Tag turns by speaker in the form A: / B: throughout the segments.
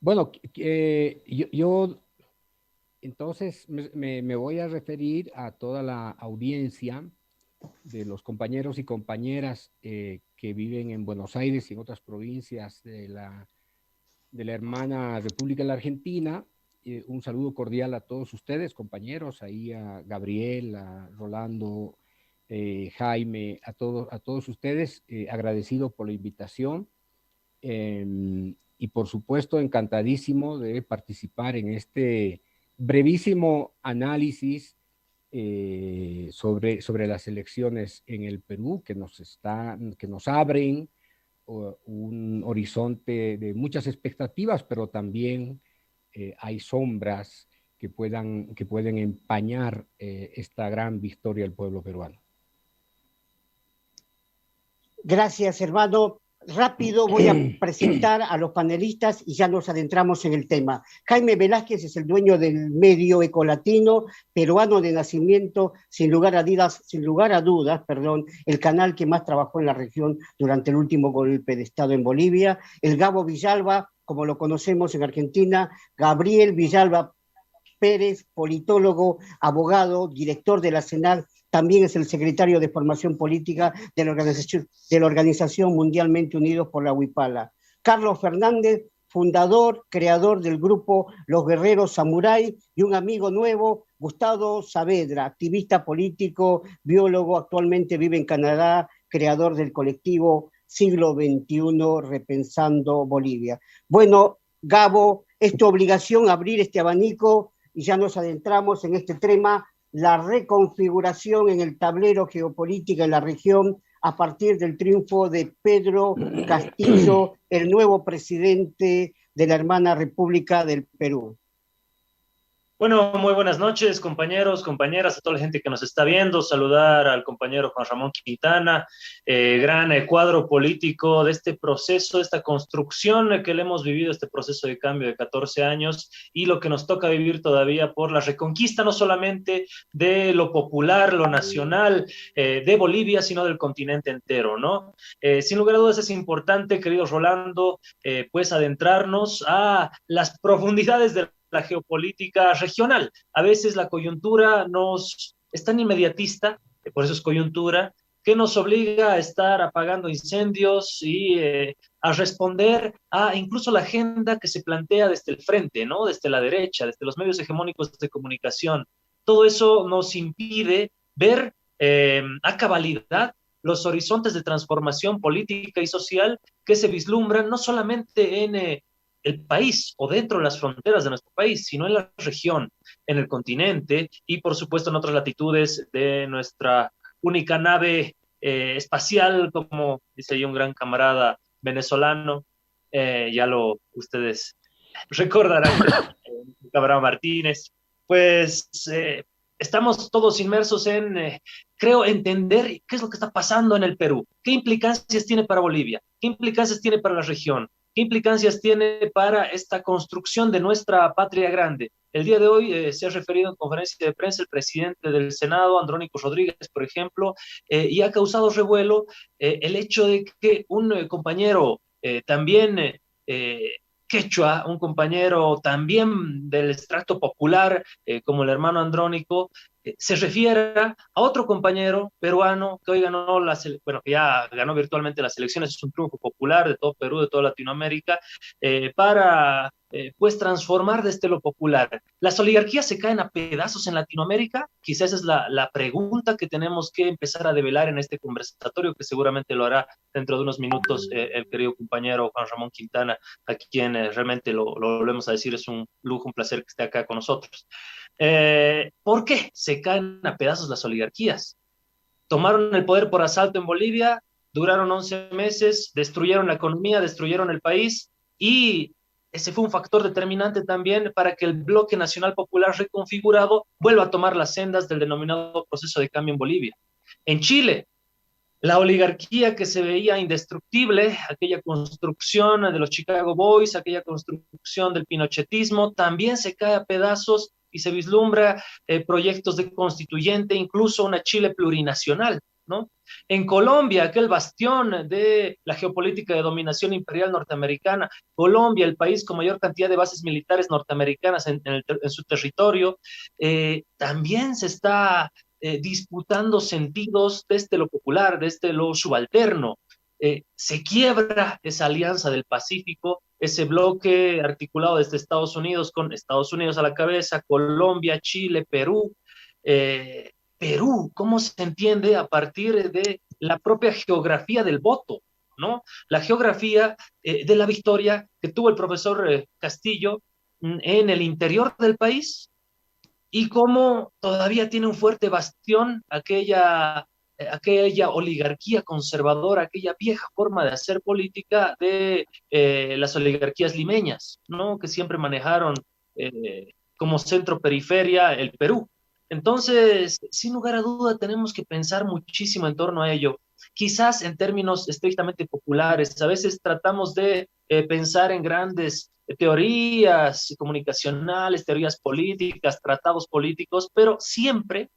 A: Bueno, yo entonces me voy a referir a toda la audiencia de los compañeros y compañeras que viven en Buenos Aires y en otras provincias de la hermana República de la Argentina. Un saludo cordial a todos ustedes, compañeros, ahí a Gabriel, a Rolando, Jaime, a todos ustedes, agradecido por la invitación y por supuesto encantadísimo de participar en este brevísimo análisis sobre las elecciones en el Perú que nos abren un horizonte de muchas expectativas, pero también hay sombras que pueden empañar esta gran victoria del pueblo peruano.
B: Gracias, hermano. Rápido voy a presentar a los panelistas y ya nos adentramos en el tema. Jaime Velázquez es el dueño del medio Ecolatino, peruano de nacimiento, sin lugar a dudas, perdón, el canal que más trabajó en la región durante el último golpe de Estado en Bolivia. El Gabo Villalba, como lo conocemos en Argentina, Gabriel Villalba Pérez, politólogo, abogado, director de la CENAR, también es el secretario de Formación Política de la Organización Mundialmente Unidos por la Huipala. Carlos Fernández, fundador, creador del grupo Los Guerreros Samurái, y un amigo nuevo, Gustavo Saavedra, activista político, biólogo, actualmente vive en Canadá, creador del colectivo Siglo XXI Repensando Bolivia. Bueno, Gabo, es tu obligación abrir este abanico y ya nos adentramos en este tema, la reconfiguración en el tablero geopolítico en la región a partir del triunfo de Pedro Castillo, el nuevo presidente de la hermana República del Perú.
C: Bueno, muy buenas noches, compañeros, compañeras, a toda la gente que nos está viendo. Saludar al compañero Juan Ramón Quintana, gran cuadro político de este proceso, esta construcción que le hemos vivido, este proceso de cambio de 14 años y lo que nos toca vivir todavía por la reconquista, no solamente de lo popular, lo nacional de Bolivia, sino del continente entero, ¿no? Sin lugar a dudas es importante, querido Rolando, pues adentrarnos a las profundidades de la geopolítica regional. A veces la coyuntura es tan inmediatista, por eso es coyuntura, que nos obliga a estar apagando incendios y a responder a incluso la agenda que se plantea desde el frente, ¿no? Desde la derecha, desde los medios hegemónicos de comunicación. Todo eso nos impide ver a cabalidad los horizontes de transformación política y social que se vislumbran no solamente en el país o dentro de las fronteras de nuestro país, sino en la región, en el continente y por supuesto en otras latitudes de nuestra única nave espacial, como dice yo un gran camarada venezolano, ustedes recordarán, camarada Martínez, pues estamos todos inmersos en, creo, entender qué es lo que está pasando en el Perú, qué implicancias tiene para Bolivia, qué implicancias tiene para la región, ¿qué implicancias tiene para esta construcción de nuestra patria grande? El día de hoy se ha referido en conferencia de prensa el presidente del Senado, Andrónico Rodríguez, por ejemplo, y ha causado revuelo el hecho de que un compañero también quechua, un compañero también del extracto popular, como el hermano Andrónico, se refiera a otro compañero peruano que hoy ganó bueno, que ya ganó virtualmente las elecciones, es un triunfo popular de todo Perú, de toda Latinoamérica, para pues transformar desde lo popular. ¿Las oligarquías se caen a pedazos en Latinoamérica? Quizás esa es la pregunta que tenemos que empezar a develar en este conversatorio, que seguramente lo hará dentro de unos minutos el querido compañero Juan Ramón Quintana, a quien realmente lo volvemos a decir, es un lujo, un placer que esté acá con nosotros. ¿Por qué se caen a pedazos las oligarquías? Tomaron el poder por asalto en Bolivia, duraron 11 meses, destruyeron la economía, destruyeron el país y ese fue un factor determinante también para que el bloque nacional popular reconfigurado vuelva a tomar las sendas del denominado proceso de cambio en Bolivia. En Chile, la oligarquía que se veía indestructible, aquella construcción de los Chicago Boys, aquella construcción del pinochetismo, también se cae a pedazos y se vislumbra proyectos de constituyente, incluso una Chile plurinacional. ¿no? En Colombia, aquel bastión de la geopolítica de dominación imperial norteamericana, Colombia, el país con mayor cantidad de bases militares norteamericanas en su territorio, también se está disputando sentidos desde lo popular, desde lo subalterno. Se quiebra esa alianza del Pacífico, ese bloque articulado desde Estados Unidos, con Estados Unidos a la cabeza, Colombia, Chile, Perú. Perú, ¿cómo se entiende a partir de la propia geografía del voto? ¿No? La geografía de la victoria que tuvo el profesor Castillo en el interior del país, y cómo todavía tiene un fuerte bastión aquella oligarquía conservadora, aquella vieja forma de hacer política de las oligarquías limeñas, ¿no? Que siempre manejaron como centro-periferia el Perú. Entonces, sin lugar a duda, tenemos que pensar muchísimo en torno a ello. Quizás en términos estrictamente populares, a veces tratamos de pensar en grandes teorías comunicacionales, teorías políticas, tratados políticos, pero siempre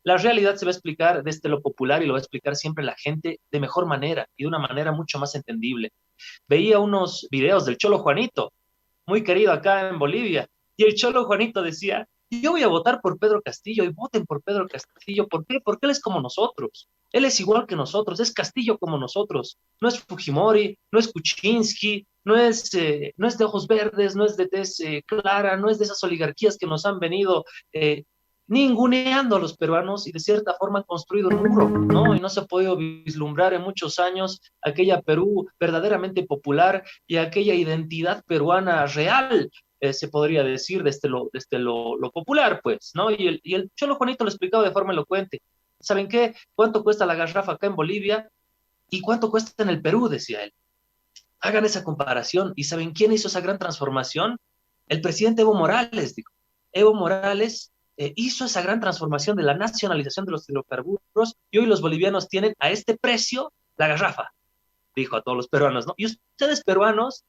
C: la realidad se va a explicar desde lo popular y lo va a explicar siempre la gente de mejor manera y de una manera mucho más entendible. Veía unos videos del Cholo Juanito, muy querido acá en Bolivia, y el Cholo Juanito decía: yo voy a votar por Pedro Castillo, y voten por Pedro Castillo. ¿Por qué? Porque él es como nosotros, él es igual que nosotros, es Castillo como nosotros, no es Fujimori, no es Kuczynski, no es de ojos verdes, no es de tez clara, no es de esas oligarquías que nos han venido ninguneando a los peruanos y de cierta forma han construido un muro, ¿no? Y no se ha podido vislumbrar en muchos años aquella Perú verdaderamente popular y aquella identidad peruana real, se podría decir, desde lo popular, pues, ¿no? Y el Cholo Juanito lo explicaba de forma elocuente. ¿Saben qué? ¿Cuánto cuesta la garrafa acá en Bolivia y cuánto cuesta en el Perú?, decía él. Hagan esa comparación. ¿Y saben quién hizo esa gran transformación? El presidente Evo Morales, dijo. Evo Morales hizo esa gran transformación de la nacionalización de los hidrocarburos y hoy los bolivianos tienen a este precio la garrafa, dijo a todos los peruanos, ¿no? Y ustedes, peruanos,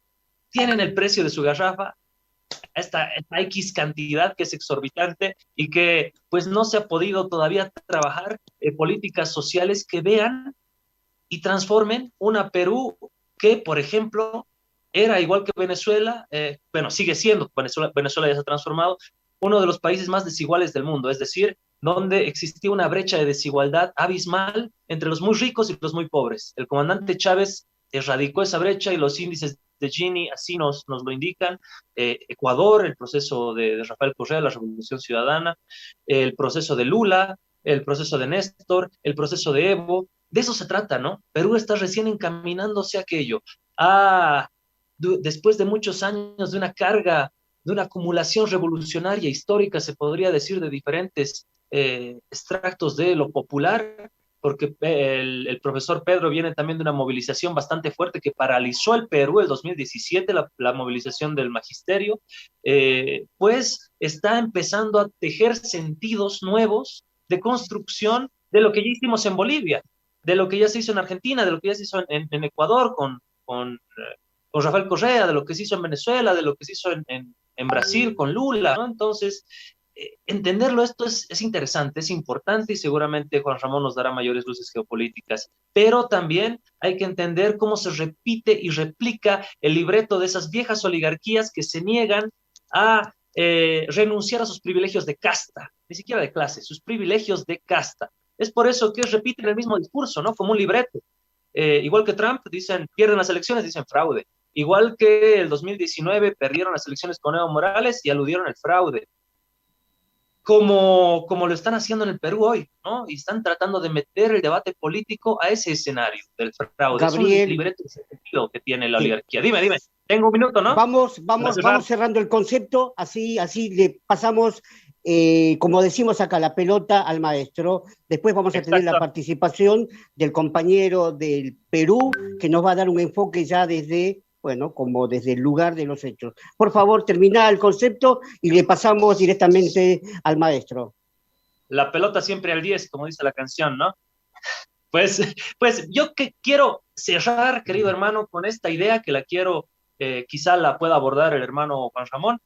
C: tienen el precio de su garrafa, esta X cantidad que es exorbitante y que pues no se ha podido todavía trabajar políticas sociales que vean y transformen una Perú que, por ejemplo, era igual que Venezuela, bueno, sigue siendo, Venezuela ya se ha transformado, uno de los países más desiguales del mundo, es decir, donde existía una brecha de desigualdad abismal entre los muy ricos y los muy pobres. El comandante Chávez erradicó esa brecha y los índices de Gini así nos lo indican. Ecuador, el proceso de Rafael Correa, la Revolución Ciudadana, el proceso de Lula, el proceso de Néstor, el proceso de Evo. De eso se trata, ¿no? Perú está recién encaminándose a aquello. Después de muchos años de una carga, de una acumulación revolucionaria histórica, se podría decir, de diferentes extractos de lo popular, porque el profesor Pedro viene también de una movilización bastante fuerte que paralizó el Perú el 2017, la movilización del magisterio, pues está empezando a tejer sentidos nuevos de construcción de lo que ya hicimos en Bolivia, de lo que ya se hizo en Argentina, de lo que ya se hizo en Ecuador con Rafael Correa, de lo que se hizo en Venezuela, de lo que se hizo en Brasil con Lula, ¿no? Entonces, entenderlo esto es interesante, es importante y seguramente Juan Ramón nos dará mayores luces geopolíticas, pero también hay que entender cómo se repite y replica el libreto de esas viejas oligarquías que se niegan a renunciar a sus privilegios de casta, ni siquiera de clase, sus privilegios de casta. Es por eso que repiten el mismo discurso, ¿no? Como un libreto. Igual que Trump, dicen, pierden las elecciones, dicen fraude. Igual que el 2019 perdieron las elecciones con Evo Morales y aludieron al fraude. Como lo están haciendo en el Perú hoy, ¿no? Y están tratando de meter el debate político a ese escenario del fraude.
B: Gabriel,
C: es un libreto que tiene la oligarquía. Dime, tengo un minuto, ¿no?
B: Vamos cerrando el concepto, así le pasamos, como decimos acá, la pelota al maestro. Después vamos a tener la participación del compañero del Perú, que nos va a dar un enfoque ya desde el lugar de los hechos. Por favor, termina el concepto y le pasamos directamente al maestro.
C: La pelota siempre al 10, como dice la canción, ¿no? Pues yo que quiero cerrar, querido hermano, con esta idea que la quiero, quizá la pueda abordar el hermano Juan Ramón.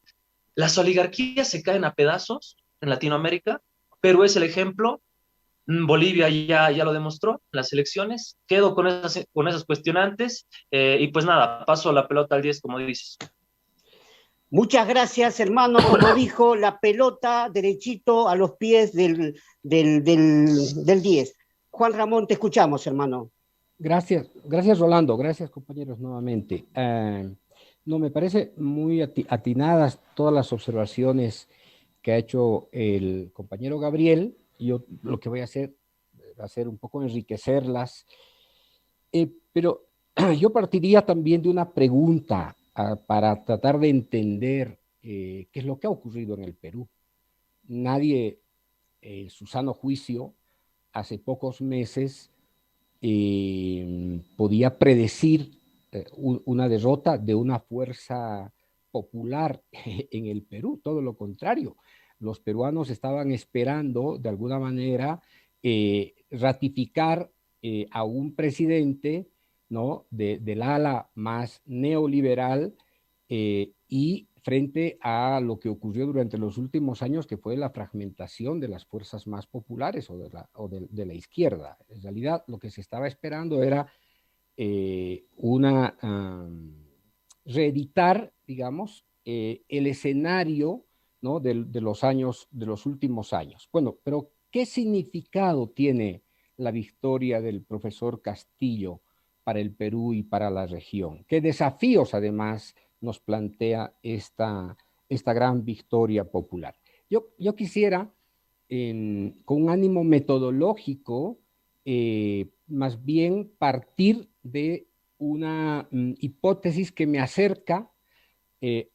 C: Las oligarquías se caen a pedazos en Latinoamérica. Perú es el ejemplo. Bolivia ya lo demostró, las elecciones. Quedo con esas cuestionantes y pues nada, paso la pelota al 10 como dices.
B: Muchas gracias, hermano. Como dijo, la pelota derechito a los pies del 10. Juan Ramón, te escuchamos, hermano.
A: Gracias, gracias Rolando, gracias compañeros nuevamente. No, me parece muy atinadas todas las observaciones que ha hecho el compañero Gabriel. Yo lo que voy a hacer va a ser un poco enriquecerlas, pero yo partiría también de una pregunta para tratar de entender qué es lo que ha ocurrido en el Perú. Nadie, en su sano juicio, hace pocos meses podía predecir una derrota de una fuerza popular en el Perú, todo lo contrario. Los peruanos estaban esperando, de alguna manera, ratificar a un presidente, ¿no?, del ala más neoliberal y frente a lo que ocurrió durante los últimos años, que fue la fragmentación de las fuerzas más populares de la izquierda. En realidad, lo que se estaba esperando era reeditar, digamos, el escenario, ¿no?, de los últimos años. Bueno, pero ¿qué significado tiene la victoria del profesor Castillo para el Perú y para la región? ¿Qué desafíos, además, nos plantea esta gran victoria popular? Yo quisiera, con un ánimo metodológico, más bien partir de una hipótesis que me acerca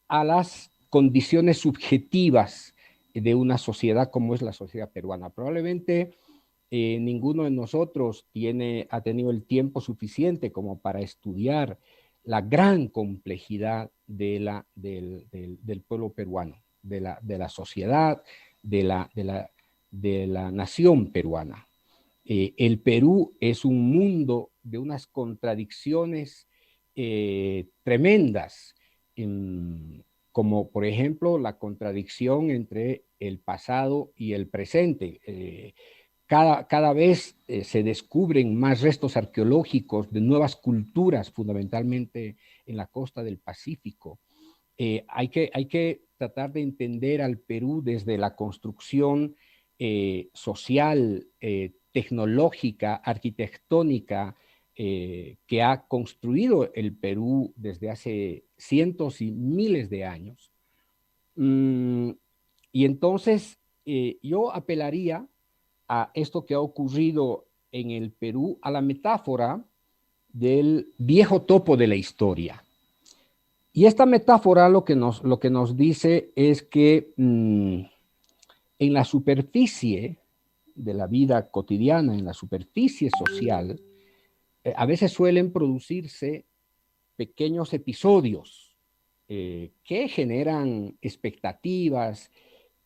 A: a las condiciones subjetivas de una sociedad como es la sociedad peruana. Probablemente ninguno de nosotros ha tenido el tiempo suficiente como para estudiar la gran complejidad del pueblo peruano, de la sociedad, de la nación peruana. El Perú es un mundo de unas contradicciones tremendas, como por ejemplo la contradicción entre el pasado y el presente. Cada vez se descubren más restos arqueológicos de nuevas culturas, fundamentalmente en la costa del Pacífico. Hay que tratar de entender al Perú desde la construcción social, tecnológica, arquitectónica, que ha construido el Perú desde hace cientos y miles de años. Y entonces yo apelaría a esto que ha ocurrido en el Perú, a la metáfora del viejo topo de la historia. Y esta metáfora lo que nos dice es que en la superficie de la vida cotidiana, en la superficie social, a veces suelen producirse pequeños episodios que generan expectativas,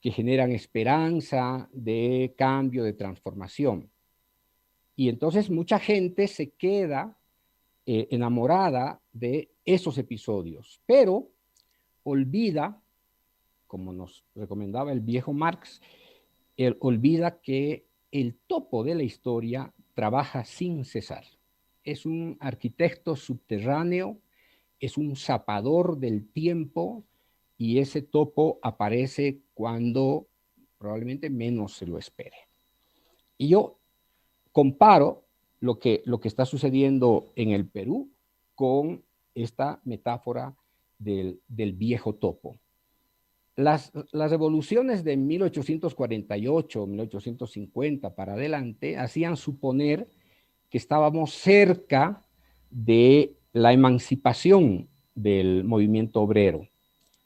A: que generan esperanza de cambio, de transformación. Y entonces mucha gente se queda enamorada de esos episodios, pero olvida, como nos recomendaba el viejo Marx, olvida que el topo de la historia trabaja sin cesar. Es un arquitecto subterráneo, es un zapador del tiempo, y ese topo aparece cuando probablemente menos se lo espere. Y yo comparo lo que está sucediendo en el Perú con esta metáfora del viejo topo. Las revoluciones de 1848, 1850 para adelante hacían suponer que estábamos cerca de la emancipación del movimiento obrero,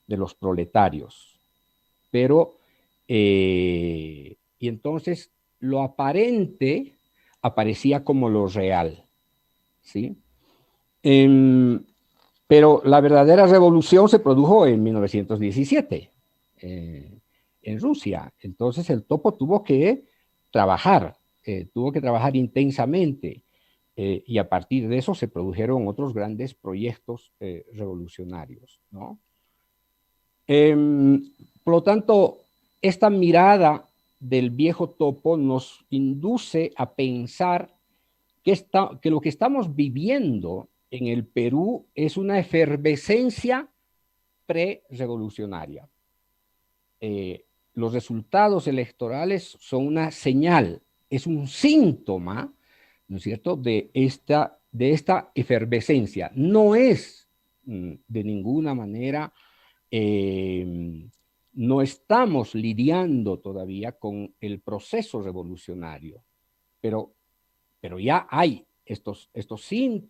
A: de los proletarios. Pero, y entonces lo aparente aparecía como lo real, ¿sí? Pero la verdadera revolución se produjo en 1917, en Rusia. Entonces el topo tuvo que trabajar intensamente, y a partir de eso se produjeron otros grandes proyectos revolucionarios, ¿no? Por lo tanto, esta mirada del viejo topo nos induce a pensar que lo que estamos viviendo en el Perú es una efervescencia pre-revolucionaria. Los resultados electorales son una señal, es un síntoma, ¿no es cierto?, de esta efervescencia. No es de ninguna manera, no estamos lidiando todavía con el proceso revolucionario, pero ya hay estos síntomas.